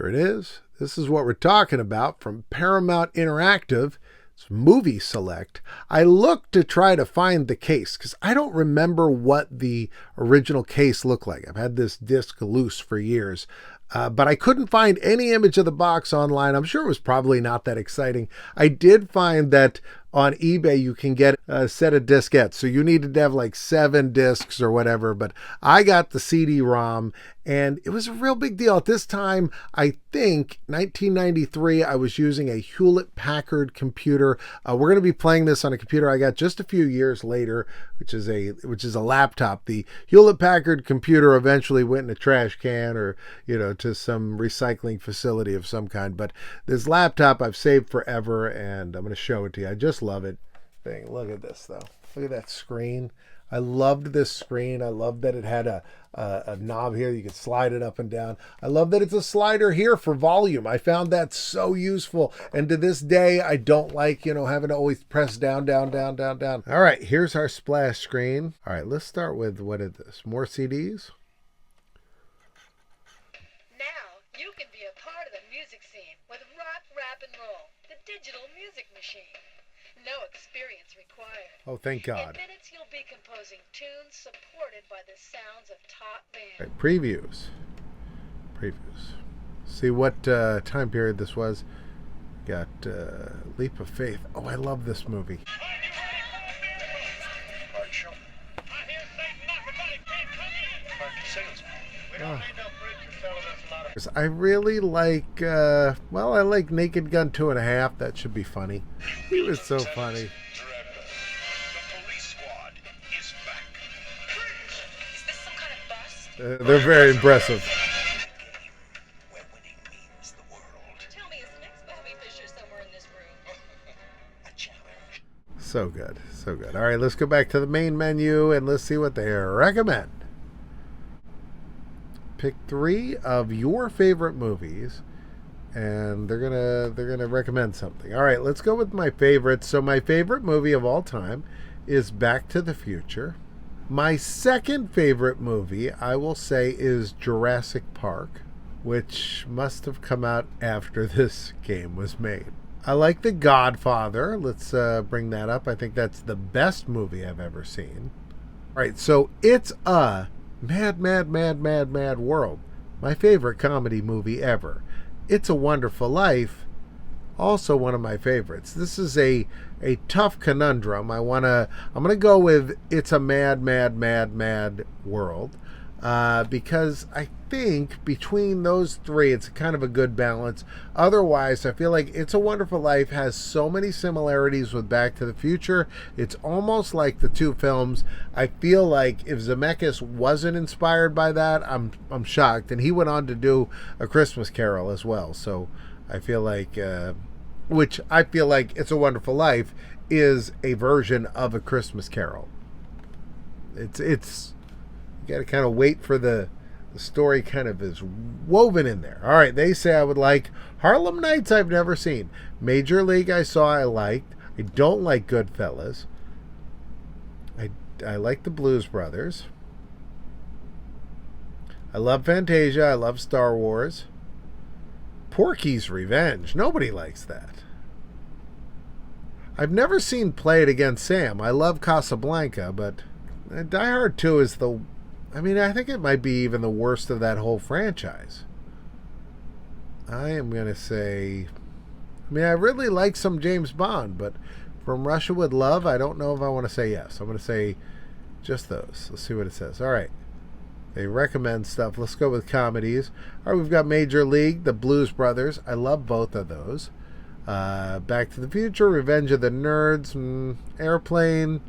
Here it is. This is what we're talking about from Paramount Interactive. It's Movie Select. I looked to try to find the case because I don't remember what the original case looked like. I've had this disc loose for years. But I couldn't find any image of the box online. I'm sure it was probably not that exciting. I did find that on eBay you can get a set of diskettes. So you needed to have like 7 discs or whatever. But I got the CD-ROM and it was a real big deal. At this time, I think 1993, I was using a Hewlett-Packard computer. We're going to be playing this on a computer I got just a few years later, which is a laptop. The Hewlett-Packard computer eventually went in a trash can or, to some recycling facility of some kind. But this laptop I've saved forever, and I'm going to show it to you. I just love it. Look at this, though. Look at that screen. I loved this screen. I love that it had a knob here. You could slide it up and down. I love that it's a slider here for volume. I found that so useful. And to this day, I don't like, having to always press down, down, down, down, down. All right, here's our splash screen. All right, let's start with, what is this? More CDs? Now you can be a part of the music scene with Rock, Rap, and Roll, the digital music machine. No experience required. Oh, thank God. In minutes, you'll be composing tunes supported by the sounds of top bands. Right, previews. See what time period this was. Got Leap of Faith. Oh, I love this movie. I really like, I like Naked Gun 2.5. That should be funny. He was so funny. The police squad is back. Is this some kind of bust? They're very impressive. Where winning means the world. Tell me, is the next Bobby Fischer somewhere in this room? A challenge. So good, so good. All right, let's go back to the main menu and let's see what they recommend. Pick 3 of your favorite movies, and they're gonna recommend something. All right, let's go with my favorites. So my favorite movie of all time is Back to the Future. My second favorite movie, I will say, is Jurassic Park, which must have come out after this game was made. I like The Godfather. Let's bring that up. I think that's the best movie I've ever seen. All right, so It's a Mad, Mad, Mad, Mad, Mad World. My favorite comedy movie ever. It's a Wonderful Life. Also one of my favorites. This is a tough conundrum. I'm gonna go with It's a Mad, Mad, Mad, Mad World. Because I think between those 3, it's kind of a good balance. Otherwise, I feel like It's a Wonderful Life has so many similarities with Back to the Future. It's almost like the 2 films. I feel like if Zemeckis wasn't inspired by that, I'm shocked. And he went on to do A Christmas Carol as well. So I feel like, It's a Wonderful Life is a version of A Christmas Carol. It's you got to kind of wait for the story kind of is woven in there. All right, they say I would like Harlem Nights. I've never seen. Major League I saw, I liked. I don't like Goodfellas. I like the Blues Brothers. I love Fantasia. I love Star Wars. Porky's Revenge. Nobody likes that. I've never seen Play It Again Sam. I love Casablanca, but Die Hard 2 is I think it might be even the worst of that whole franchise. I am going to say, I really like some James Bond, but From Russia with Love, I don't know if I want to say yes. I'm going to say just those. Let's see what it says. All right. They recommend stuff. Let's go with comedies. All right, we've got Major League, The Blues Brothers. I love both of those. Back to the Future, Revenge of the Nerds, Airplane,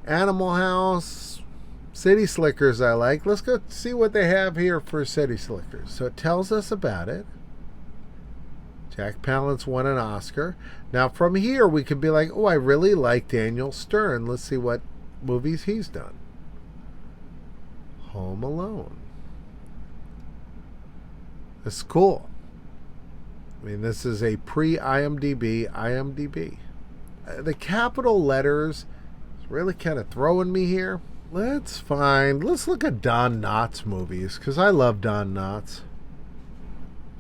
Animal House, City Slickers I like. Let's go see what they have here for City Slickers. So it tells us about it. Jack Palance won an Oscar. Now from here we could be like, oh, I really like Daniel Stern. Let's see what movies he's done. Home Alone. It's cool. This is a pre-IMDb. The capital letters is really kind of throwing me here. Let's look at Don Knotts movies, because I love Don Knotts.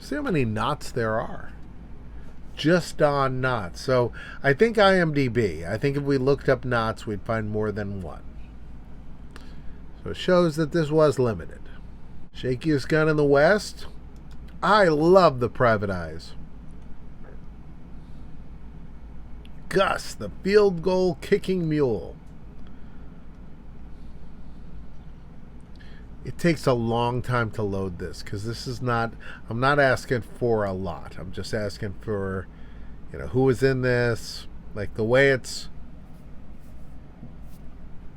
See how many knots there are. Just on knots. So I think IMDb. I think if we looked up knots, we'd find more than one. So it shows that this was limited. Shakiest gun in the West. I love the Private Eyes. Gus, the field goal kicking mule. It takes a long time to load this because this is not, I'm not asking for a lot. I'm just asking for, who was in this. Like the way it's,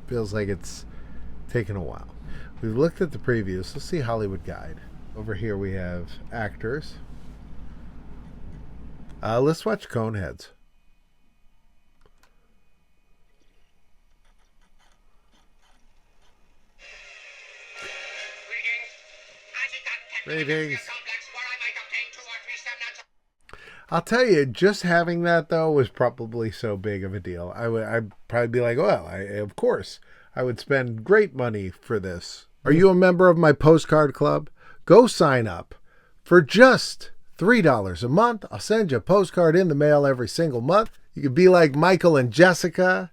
feels like it's taken a while. We've looked at the previews. Let's see Hollywood Guide. Over here we have actors. Let's watch Coneheads. Ratings. I'll tell you, just having that though was probably so big of a deal. I'd probably be like, well, of course, I would spend great money for this. Are you a member of my postcard club? Go sign up for just $3 a month. I'll send you a postcard in the mail every single month. You could be like Michael and Jessica,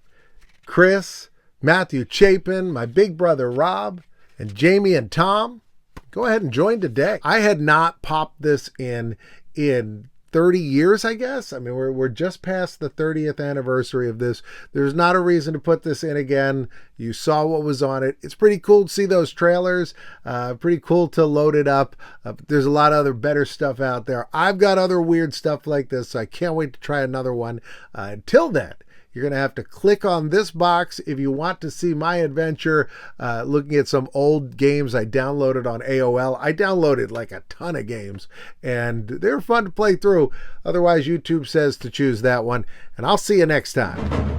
Chris, Matthew Chapin, my big brother Rob, and Jamie and Tom. Go ahead and join today. I had not popped this in 30 years, I guess. I mean, we're just past the 30th anniversary of this. There's not a reason to put this in again. You saw what was on it. It's pretty cool to see those trailers. Pretty cool to load it up. There's a lot of other better stuff out there. I've got other weird stuff like this, so I can't wait to try another one. Until then, you're going to have to click on this box if you want to see my adventure looking at some old games I downloaded on AOL. I downloaded like a ton of games, and they're fun to play through. Otherwise, YouTube says to choose that one, and I'll see you next time.